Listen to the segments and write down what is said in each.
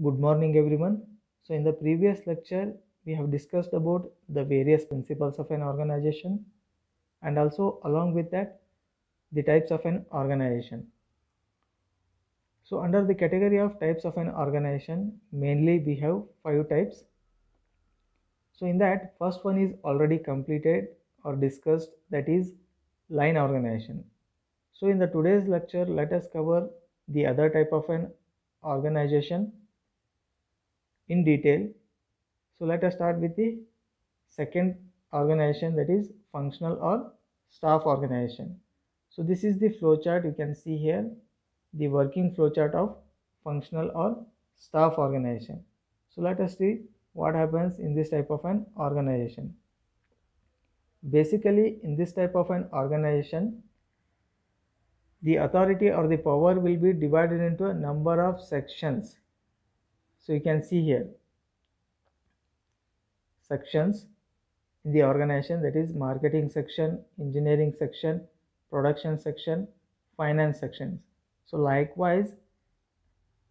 Good morning everyone. So in the previous lecture we have discussed about the various principles of an organization and also along with that the types of an organization. So under the category of types of an organization mainly we have 5 types. So in that first one is already completed or discussed, that is line organization. So in the today's lecture let us cover the other type of an organization in detail. So let us start with the second organization, that is functional or staff organization. So this is the flowchart. You can see here the working flowchart of functional or staff organization. So let us see what happens in this type of an organization. Basically in this type of an organization, the authority or the power will be divided into a number of sections. So you can see here sections in the organization, that is marketing section, engineering section, production section, finance sections. So likewise,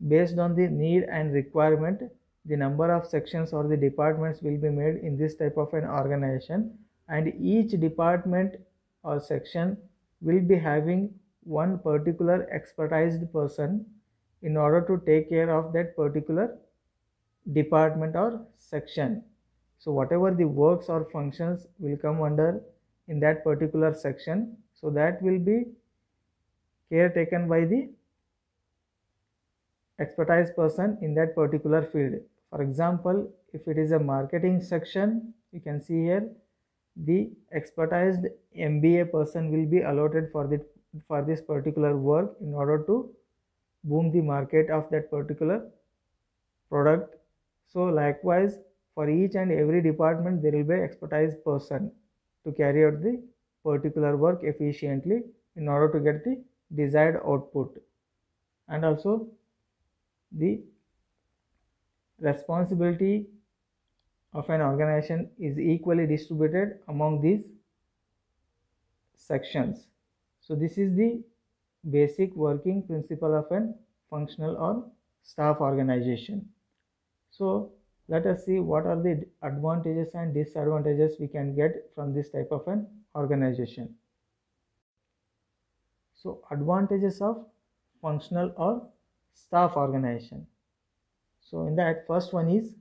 based on the need and requirement, the number of sections or the departments will be made in this type of an organization, and each department or section will be having one particular expertised person in order to take care of that particular department or section. So whatever the works or functions will come under in that particular section, so that will be care taken by the expertise person in that particular field. For example, if it is a marketing section, you can see here the expertised MBA person will be allotted for this particular work in order to boom the market of that particular product. So likewise, for each and every department there will be expertise person to carry out the particular work efficiently in order to get the desired output. And also the responsibility of an organization is equally distributed among these sections. So this is the basic working principle of an functional or staff organization. So let us see what are the advantages and disadvantages we can get from this type of an organization. So advantages of functional or staff organization. So in that, first one is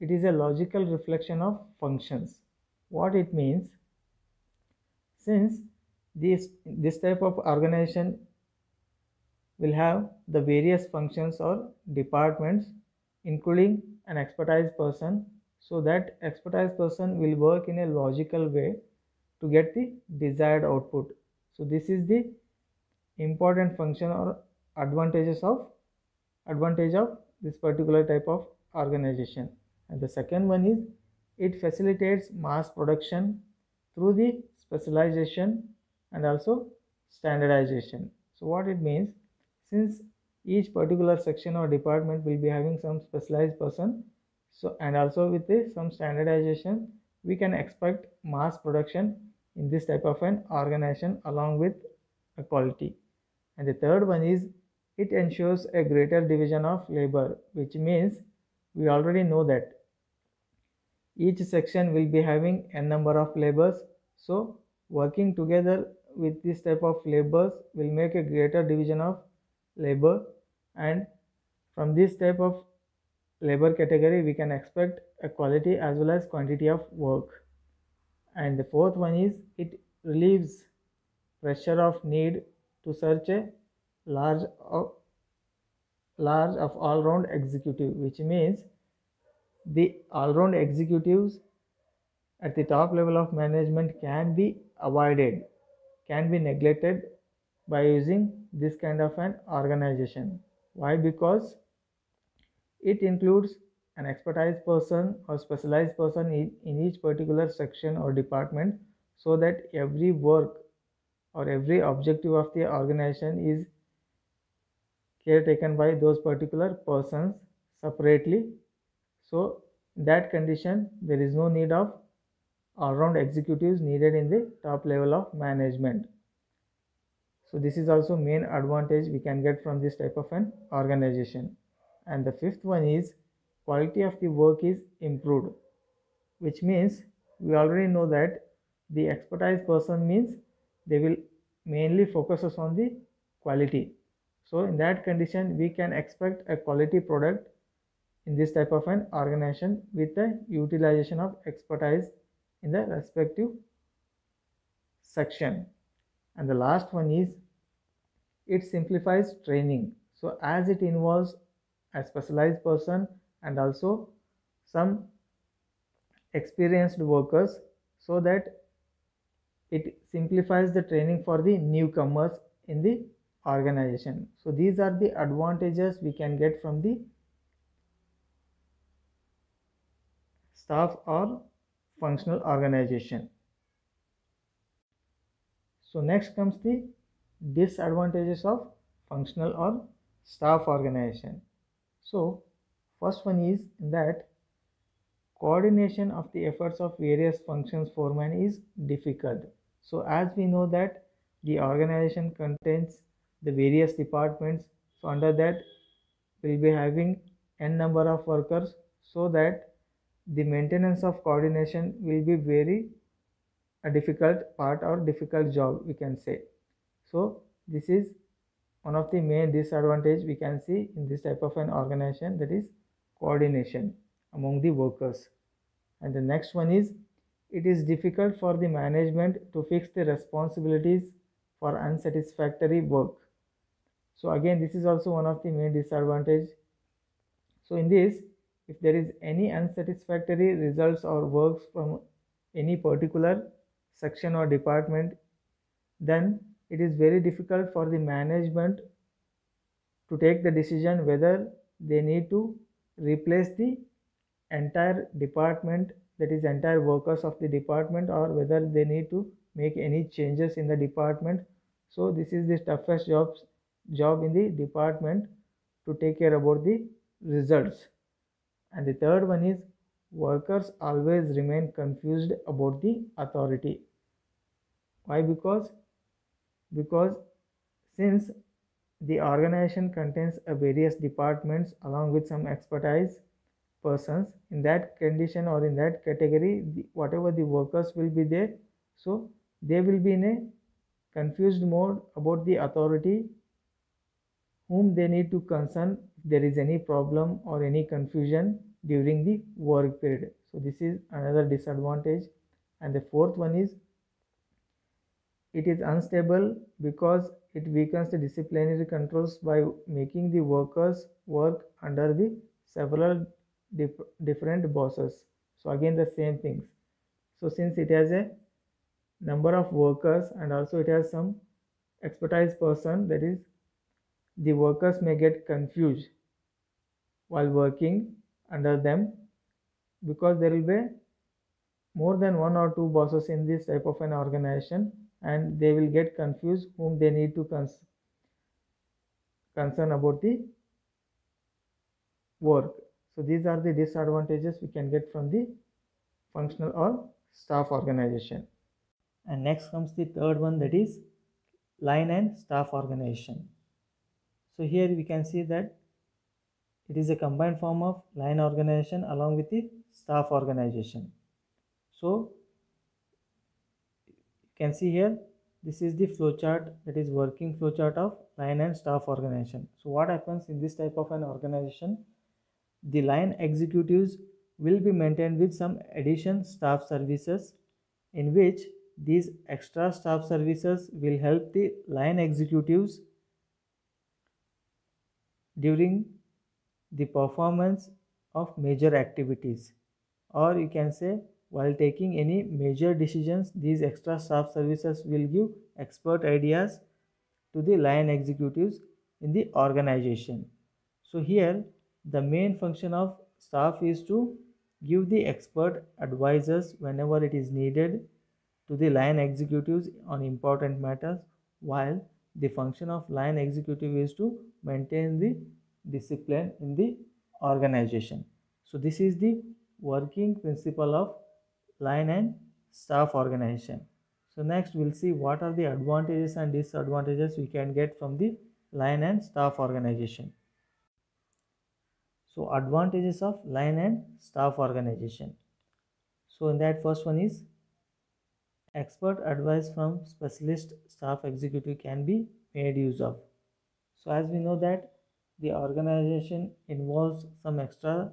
it is a logical reflection of functions. What it means, since this type of organization will have the various functions or departments including an expertise person, so that expertise person will work in a logical way to get the desired output. So this is the important function or advantage of this particular type of organization. And the second one is it facilitates mass production through the specialization and also standardization. So what it means, since each particular section or department will be having some specialized person, so and also with some standardization, we can expect mass production in this type of an organization along with a quality. And the third one is it ensures a greater division of labor, which means we already know that each section will be having n number of labors. So working together with this type of labors will make a greater division of labor, and from this type of labor category we can expect a quality as well as quantity of work. And the fourth one is it relieves pressure of need to search a large of all-round executive, which means the all-round executives at the top level of management can be avoided, can be neglected by using this kind of an organization. Why? Because it includes an expertise person or specialized person in each particular section or department, so that every work or every objective of the organization is care taken by those particular persons separately. So in that condition there is no need of all-round executives needed in the top level of management. So this is also main advantage we can get from this type of an organization. And the fifth one is quality of the work is improved, which means we already know that the expertise person means they will mainly focuses on the quality. So in that condition we can expect a quality product in this type of an organization with the utilization of expertise in the respective section. And the last one is it simplifies training, so as it involves a specialized person and also some experienced workers, so that it simplifies the training for the newcomers in the organization. So these are the advantages we can get from the staff or functional organization. So next comes the disadvantages of functional or staff organization. So first one is that coordination of the efforts of various functions foreman is difficult. So as we know that the organization contains the various departments, so under that we'll be having n number of workers, so that the maintenance of coordination will be very a difficult part or difficult job we can say. So this is one of the main disadvantage we can see in this type of an organization, that is coordination among the workers. And the next one is it is difficult for the management to fix the responsibilities for unsatisfactory work. So again this is also one of the main disadvantage. So in this, if there is any unsatisfactory results or works from any particular section or department, then it is very difficult for the management to take the decision whether they need to replace the entire department, that is entire workers of the department, or whether they need to make any changes in the department. So this is the toughest job in the department to take care about the results. And the third one is workers always remain confused about the authority. Why? Because since the organization contains various departments along with some expertise persons, in that condition or in that category, whatever the workers will be there, so they will be in a confused mode about the authority whom they need to concern if there is any problem or any confusion during the work period. So this is another disadvantage. And the fourth one is it is unstable because it weakens the disciplinary controls by making the workers work under the several different bosses. So again the same things. So since it has a number of workers and also it has some expertise person, that is the workers may get confused while working under them, because there will be more than one or two bosses in this type of an organization, and they will get confused whom they need to concern about the work. So these are the disadvantages we can get from the functional or staff organization. And next comes the third one, that is line and staff organization. So here we can see that it is a combined form of line organization along with the staff organization. So you can see here, this is the flowchart, that is working flowchart of line and staff organization. So what happens in this type of an organization? The line executives will be maintained with some additional staff services, in which these extra staff services will help the line executives during the performance of major activities, or you can say while taking any major decisions. These extra staff services will give expert ideas to the line executives in the organization. So here the main function of staff is to give the expert advices whenever it is needed to the line executives on important matters, while the function of line executive is to maintain the discipline in the organization. So this is the working principle of line and staff organization. So next we'll see what are the advantages and disadvantages we can get from the line and staff organization. So advantages of line and staff organization. So in that, first one is expert advice from specialist staff executive can be made use of. So as we know that the organization involves some extra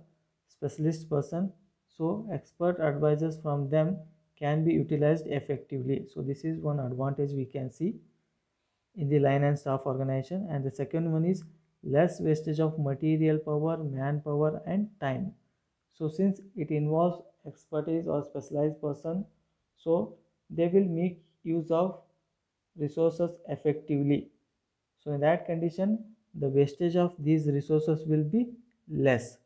specialist person, so expert advices from them can be utilized effectively. So this is one advantage we can see in the line and staff organization. And the second one is less wastage of material power, manpower and time. So since it involves expertise or specialized person, so they will make use of resources effectively. So in that condition, the wastage of these resources will be less.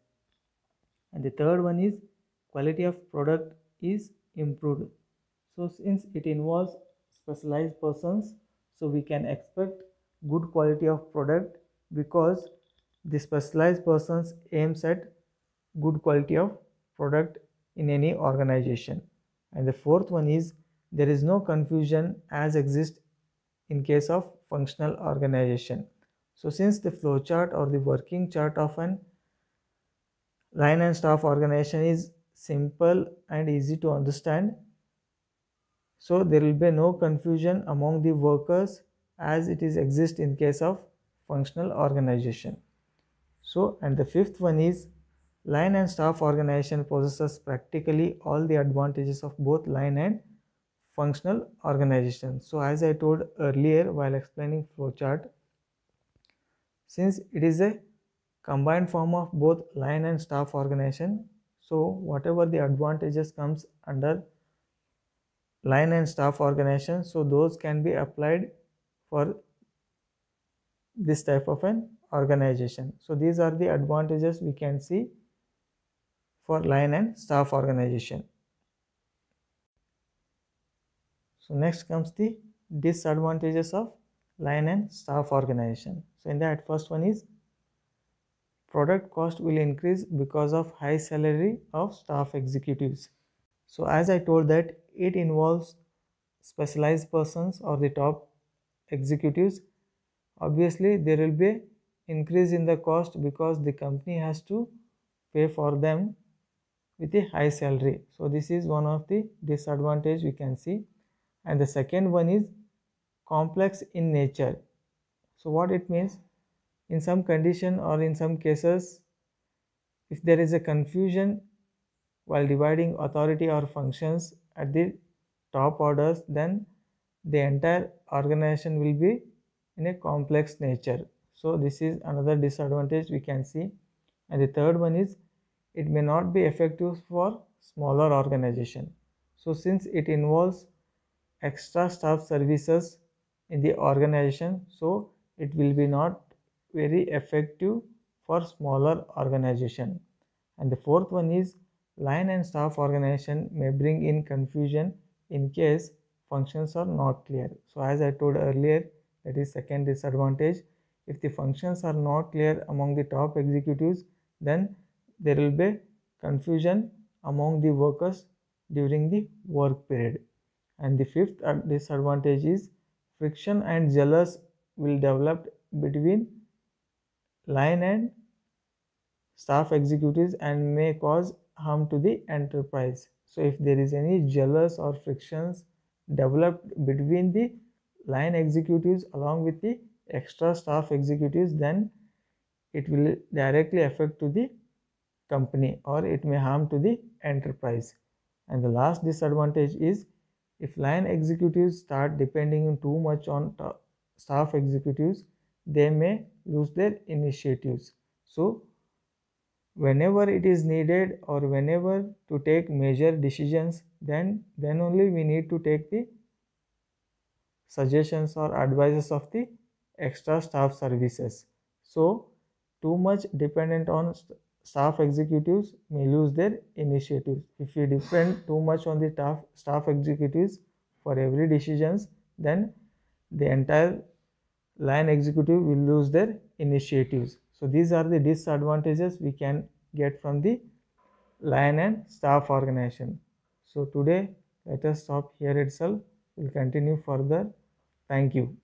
And the third one is quality of product is improved. So since it involves specialized persons, so we can expect good quality of product because the specialized persons aims at good quality of product in any organization. And the fourth one is there is no confusion as exists in case of functional organization. So since the flowchart or the working chart of an line and staff organization is simple and easy to understand, so there will be no confusion among the workers as it is exist in case of functional organization. So, and the fifth one is line and staff organization possesses practically all the advantages of both line and functional organization. So as I told earlier while explaining flowchart, since it is a combined form of both line and staff organization, so whatever the advantages comes under line and staff organization, so those can be applied for this type of an organization. So these are the advantages we can see for line and staff organization. So next comes the disadvantages of line and staff organization. So in that, first one is product cost will increase because of high salary of staff executives. So as I told that it involves specialized persons or the top executives, obviously there will be increase in the cost because the company has to pay for them with a high salary. So this is one of the disadvantage we can see. And the second one is complex in nature. So what it means, in some condition or in some cases, if there is a confusion while dividing authority or functions at the top orders, then the entire organization will be in a complex nature. So this is another disadvantage we can see. And the third one is it may not be effective for smaller organization. So since it involves extra staff services in the organization, so it will be not very effective for smaller organization. And the fourth one is line and staff organization may bring in confusion in case functions are not clear. So as I told earlier, that is second disadvantage. If the functions are not clear among the top executives, then there will be confusion among the workers during the work period. And the fifth disadvantage is friction and jealous will develop between line and staff executives and may cause harm to the enterprise. So if there is any jealous or frictions developed between the line executives along with the extra staff executives, then it will directly affect to the company or it may harm to the enterprise. And the last disadvantage is if line executives start depending too much on staff executives, they may lose their initiatives. So whenever it is needed or whenever to take major decisions, then only we need to take the suggestions or advices of the extra staff services. So too much dependent on staff executives may lose their initiatives. If you depend too much on the staff executives for every decisions, then the entire line executive will lose their initiatives. So these are the disadvantages we can get from the line and staff organization. So today let us stop here itself. We'll continue further. Thank you.